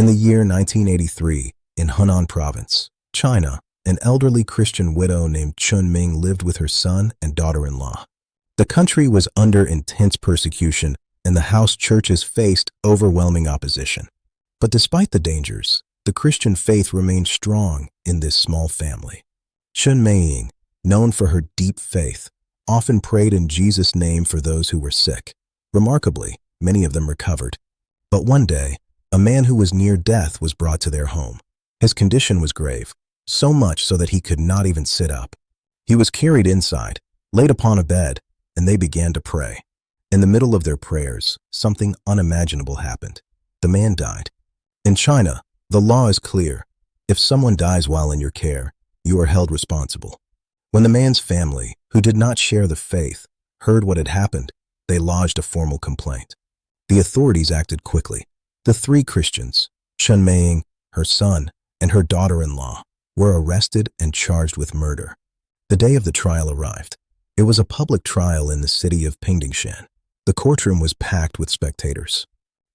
In the year 1983, in Hunan Province, China, an elderly Christian widow named Chen Meiying lived with her son and daughter-in-law. The country was under intense persecution, and the house churches faced overwhelming opposition. But despite the dangers, the Christian faith remained strong in this small family. Chen Meiying, known for her deep faith, often prayed in Jesus' name for those who were sick. Remarkably, many of them recovered. But one day, a man who was near death was brought to their home. His condition was grave, so much so that he could not even sit up. He was carried inside, laid upon a bed, and they began to pray. In the middle of their prayers, something unimaginable happened. The man died. In China, the law is clear. If someone dies while in your care, you are held responsible. When the man's family, who did not share the faith, heard what had happened, they lodged a formal complaint. The authorities acted quickly. The three Christians, Chen Meiying, her son, and her daughter-in-law, were arrested and charged with murder. The day of the trial arrived. It was a public trial in the city of Pingdingshan. The courtroom was packed with spectators.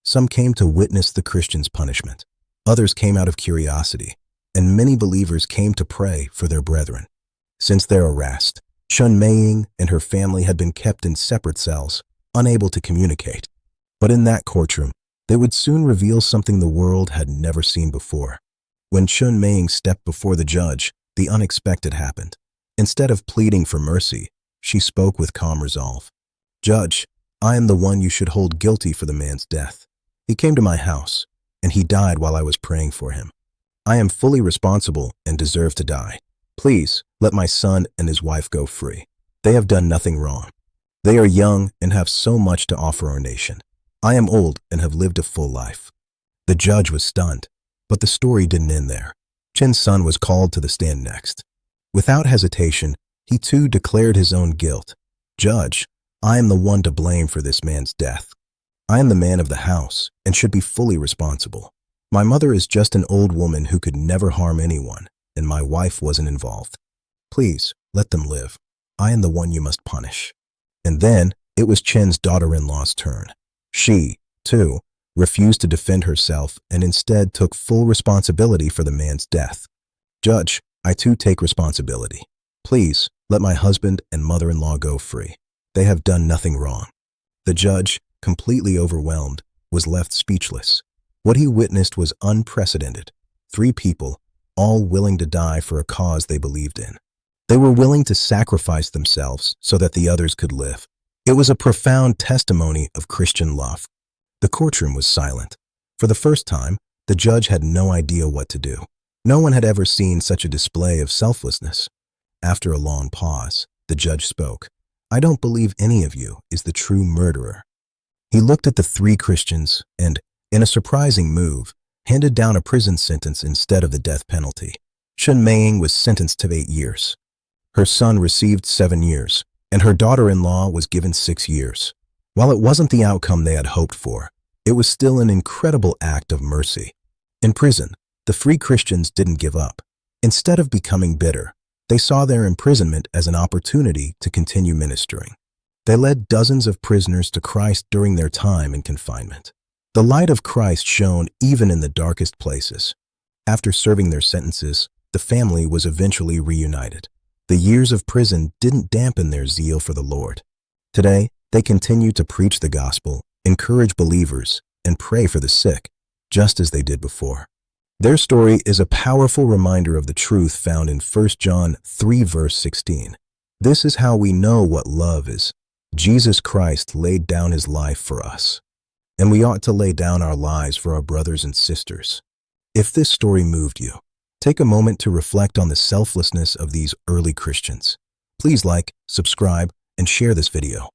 Some came to witness the Christians' punishment. Others came out of curiosity, and many believers came to pray for their brethren. Since their arrest, Chen Meiying and her family had been kept in separate cells, unable to communicate. But in that courtroom, they would soon reveal something the world had never seen before. When Chen Meiying stepped before the judge, the unexpected happened. Instead of pleading for mercy, she spoke with calm resolve. "Judge, I am the one you should hold guilty for the man's death. He came to my house, and he died while I was praying for him. I am fully responsible and deserve to die. Please, let my son and his wife go free. They have done nothing wrong. They are young and have so much to offer our nation. I am old and have lived a full life." The judge was stunned, but the story didn't end there. Chen's son was called to the stand next. Without hesitation, he too declared his own guilt. "Judge, I am the one to blame for this man's death. I am the man of the house and should be fully responsible. My mother is just an old woman who could never harm anyone, and my wife wasn't involved. Please, let them live. I am the one you must punish." And then it was Chen's daughter-in-law's turn. She, too, refused to defend herself and instead took full responsibility for the man's death. "Judge, I too take responsibility. Please, let my husband and mother-in-law go free. They have done nothing wrong." The judge, completely overwhelmed, was left speechless. What he witnessed was unprecedented. Three people, all willing to die for a cause they believed in. They were willing to sacrifice themselves so that the others could live. It was a profound testimony of Christian love. The courtroom was silent. For the first time, the judge had no idea what to do. No one had ever seen such a display of selflessness. After a long pause, the judge spoke. "I don't believe any of you is the true murderer." He looked at the three Christians and, in a surprising move, handed down a prison sentence instead of the death penalty. Chen Meiying was sentenced to 8 years. Her son received 7 years, and her daughter-in-law was given 6 years. While it wasn't the outcome they had hoped for, it was still an incredible act of mercy. In prison, the three Christians didn't give up. Instead of becoming bitter, they saw their imprisonment as an opportunity to continue ministering. They led dozens of prisoners to Christ during their time in confinement. The light of Christ shone even in the darkest places. After serving their sentences, the family was eventually reunited. The years of prison didn't dampen their zeal for the Lord. Today, they continue to preach the gospel, encourage believers, and pray for the sick, just as they did before. Their story is a powerful reminder of the truth found in 1 John 3 verse 16. This is how we know what love is. Jesus Christ laid down his life for us, and we ought to lay down our lives for our brothers and sisters. If this story moved you, take a moment to reflect on the selflessness of these early Christians. Please like, subscribe, and share this video.